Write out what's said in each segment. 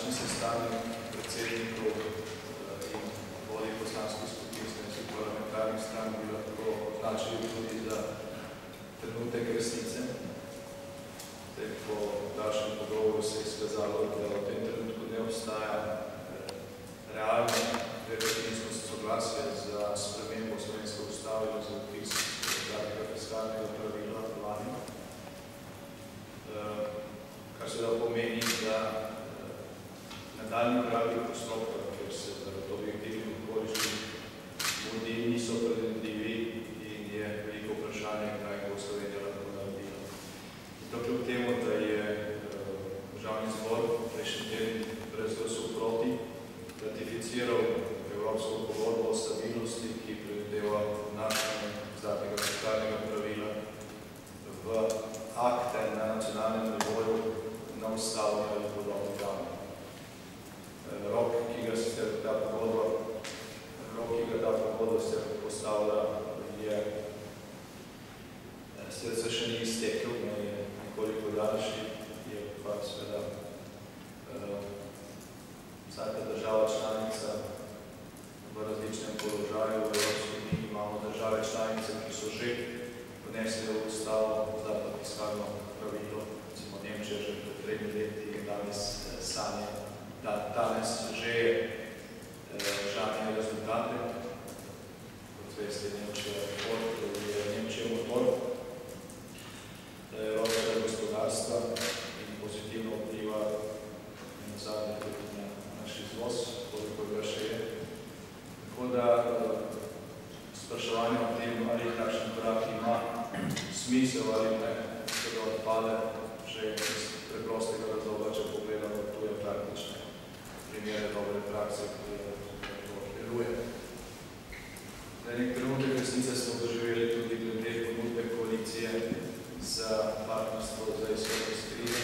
današnji sestanek predsednikov in vodij poslanskih skupin slovenskih parlamentarnih strank bi lahko označili tudi za trenutek resnice. Po daljšem pogovoru se je izkazalo, da v tem trenutku ne obstaja realno večinsko soglasje za spremembo slovenske ustave in za vpis zadnjega fiskalnega pravila lani. Kar seveda pomeni, da nadaljnji pravi postopek, ker se zaradi objektivnih okoliščin mudi niso predvidljivi in je veliko vprašanje, kaj bo Slovenija lahko naredila. In to kljub temu, da je Državni zbor prejšnji teden brez glasov proti ratificiral Evropsko pogodbo o stabilnosti, ki predvideva vnašanje zadnjega fiskalnega pravila v akte na nacionalnem nivoju na ustavo ali podobno pravno. Rok, ki ga ta pogodba se postavlja, je se še ni iztekel, je nekoliko daljši, je pa seveda vsaka država članica v različnem položaju. V Evropski uniji imamo države članice, ki so že vnesli v ustavo za fiskalno pravilo, recimo Nemčija že pred 3 leti in danes sanje, danes že žanje rezultate. Kot veste, Nemčija je Nemčija motor evropskega gospodarstva in pozitivno vpliva na zadnje tudi na naš izvoz, koliko ga še je. Tako da spraševanje o tem, ali takšen korak ima smisel ali ne, se ga odpade že iz preprostega razloga, če pogledamo tuje praktične primere dobre prakse, ki to deluje. Nek trenutek resnice smo doživeli tudi glede ponudbe koalicije za partnerstvo za izhod iz krize.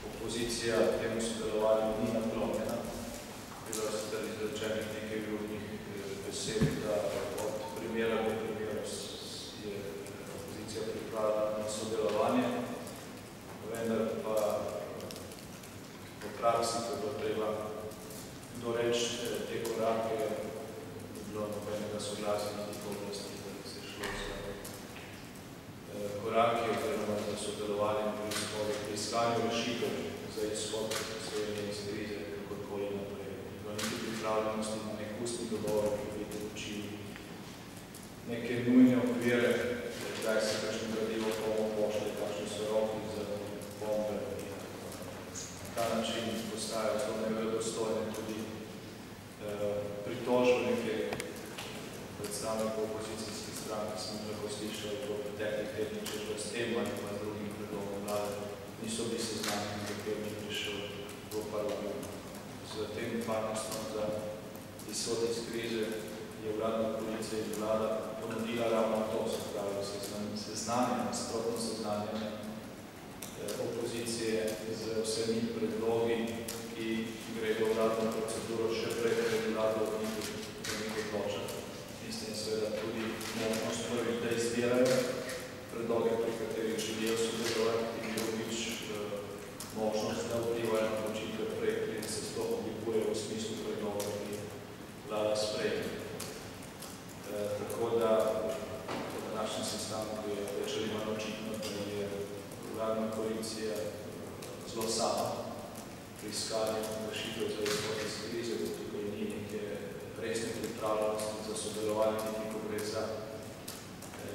Opozicija temu sodelovanju ni naklonjena. Bilo se tudi izrečenih nekaj ljudnih besed, da od primera do primera je opozicija pripravila na sodelovanje, vendar pa v praksi, ko bo treba doreči te korake, ni bilo nobenega soglasja na tih oblasti, da bi se šlo za korake oziroma za sodelovanje pri iskanju rešitev za izhod Slovenije iz krize, kakorkoli naprej. Bilo niti pripravljenosti na nek ustni dogovor, ki bi določili neke nujne okvire, kdaj se kakšno gradivo komu pošlje, kakšni so roki za bombe. Na ta način postajajo zelo neverodostojne tudi pritožbe neke predstavnikov opozicijskih strank, ki smo lahko slišali v preteklih tednih, če že s tem ali pa z drugim predlogom vlade, niso bili seznanjeni, dokler ni prišel v parlament. Z tem partnerstvom za izhod iz krize je vladna koalicija in vlada ponudila ravno to, se pravi seznanjanje, nasprotno seznanjanje opozicije z vsemi predlogi, ki gredo v vladno proceduro še prej, pred vlado in v nekaj točk. Mislim, seveda tudi možnost prvi, da izbirajo predloge, pri katerih želijo sodelovati, in drugič možnost, da vplivajo na odločitve prej, preden se sploh oblikuje v smislu predloga, ki vlada sprejme. Tako da v današnjem sestanku je več ali manj očitno, da je vladna koalicija zelo sama pri iskanju rešitev za izhod iz krize, da tukaj ni neke resne pripravljenosti za sodelovanje, niti ko gre za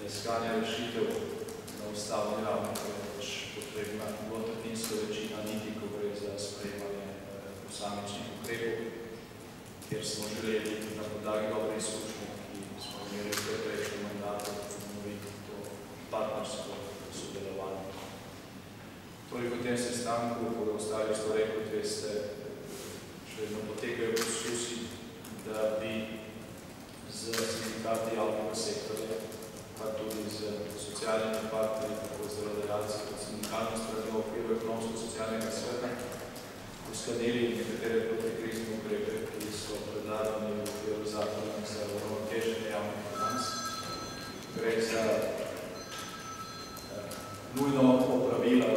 iskanje rešitev na ustavni ravni, ko je pač potrebna dvotretjinska večina, niti ko gre za sprejemanje posamičnih ukrepov, kjer smo želeli na podlagi dobre izkušnje, ki smo imeli v prejšnjem mandatu, ponoviti to partnersko sodelovanje. Toliko v tem sestanku, ko ga ostali stvari, kot veste, še vedno potekajo poskusi, da bi z sindikati javnega sektorja, pa tudi z socialnimi partnerji, tako z delodajalci, kot sindikalno stranjo v okviru ekonomsko-socialnega sveta, uskladili nekatere protikrizne ukrepe, ki so predlagani v okviru zakona za uravnoteženje javnih financ. Gre za nujno popravila,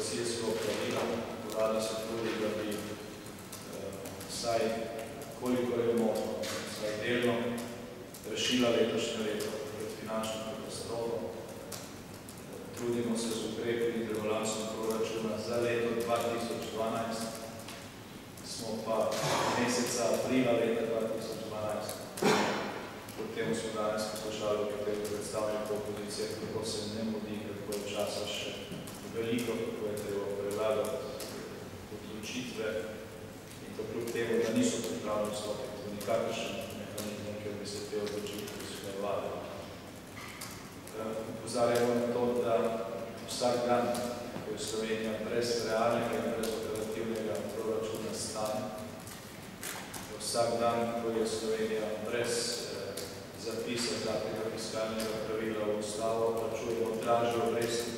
gasilsko opravila, podali so tudi, da bi smo pa meseca aprila leta 2012. Potem smo danes poslušali, v kateri predstavljamo opozicije, kako se ne mudi, kako je časa še veliko, kako je treba prevladati odločitve in to kljub temu, da niso pripravljeni vstopiti v nikakršen mehanizem, ker bi se te odločitve vladali. Upozarjamo na to, da vsak dan, ko je Slovenija brez realnega in brez operativnega proračuna stane, vsak dan, ko je Slovenija brez zapisa takega fiskalnega pravila v ustavo, plačujemo dražje obresti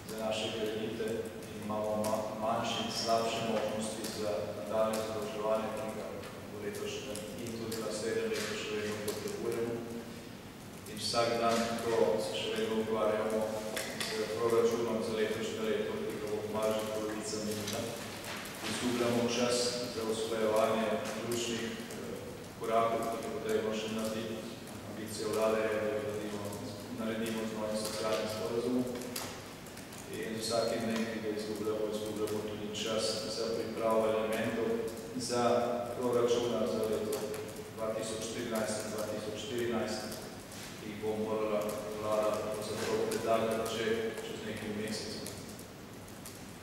za naše kredite in imamo manjše in slabše možnosti za nadaljnje zadolževanje, ki ga v letošnjem in tudi naslednjem letu še vedno potrebujemo. In vsak dan, ko se še vedno ukvarjamo s proračunom za letošnje leto, ki ga bo kmalu že polovica minuta, izgubljamo čas za usklajevanje ključnih korakov, ki je potrebno še narediti. Ambicija vlade je, da naredimo z novim socialnim sporazumom in z vsakim dnem, ki ga izgubljamo tudi čas za pripravo elementov za proračuna za leto 2013 in 2014, ki bo morala vlada predlagati že čez nekaj mesecev.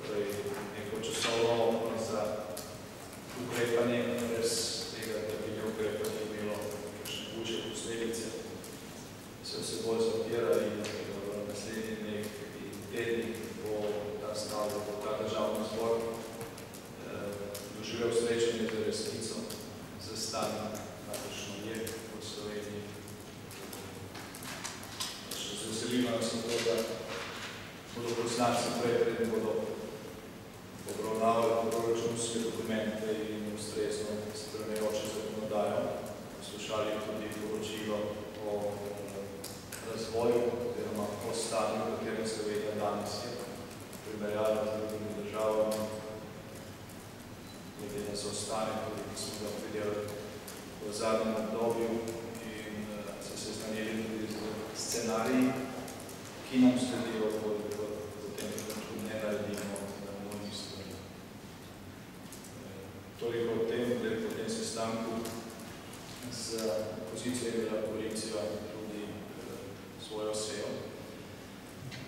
Torej, neko časovno okno za ukrepanje, brez tega, da bi neukrepanje imelo kakšne hude posledice, se vse bolj zapira in v naslednjih dneh in tednih bo ta stavba, bo ta državni zbor doživel srečanje z resnico, za stanje, kakršno je v Sloveniji. Se veselimo nas na to, da bodo poslanci prej, preden bodo obravnavali proračunske dokumente in ustrezno spremljajoče zakonodajo, poslušali tudi poročilo o razvoju oziroma o stanju, v katerem Slovenija danes je, primerjalno z drugimi državami, glede na zaostanek, ki smo ga pridelali v zadnjem obdobju in se seznanili tudi z scenariji, ki nam sledijo v tem trenutku ne naredimo na mnogih stvari. Toliko o tem, da je po tem sestanku z opozicijo imela koalicija tudi svojo sejo.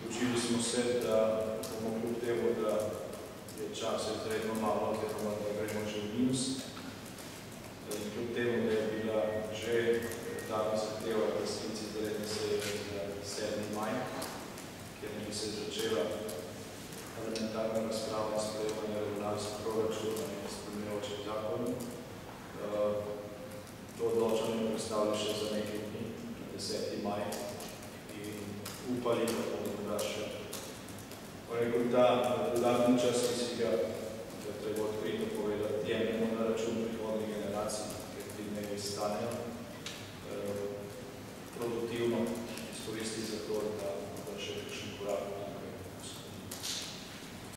Odločili smo se, da bomo kljub temu, da je časa izredno malo, oziroma da gremo že v minus. In kljub temu, da je bila že dana zahteva v sklici izredne seje za 7. maj, kjer bi se začela parlamentarna razprava in sprejemanje rebalansa proračuna in spremljajočih zakonov. To odločanje predstavlja še za nekaj dni, 10. maj, in upali, da bomo da še ta dodatni čas, ki si ga treba odkrito povedati, jemljamo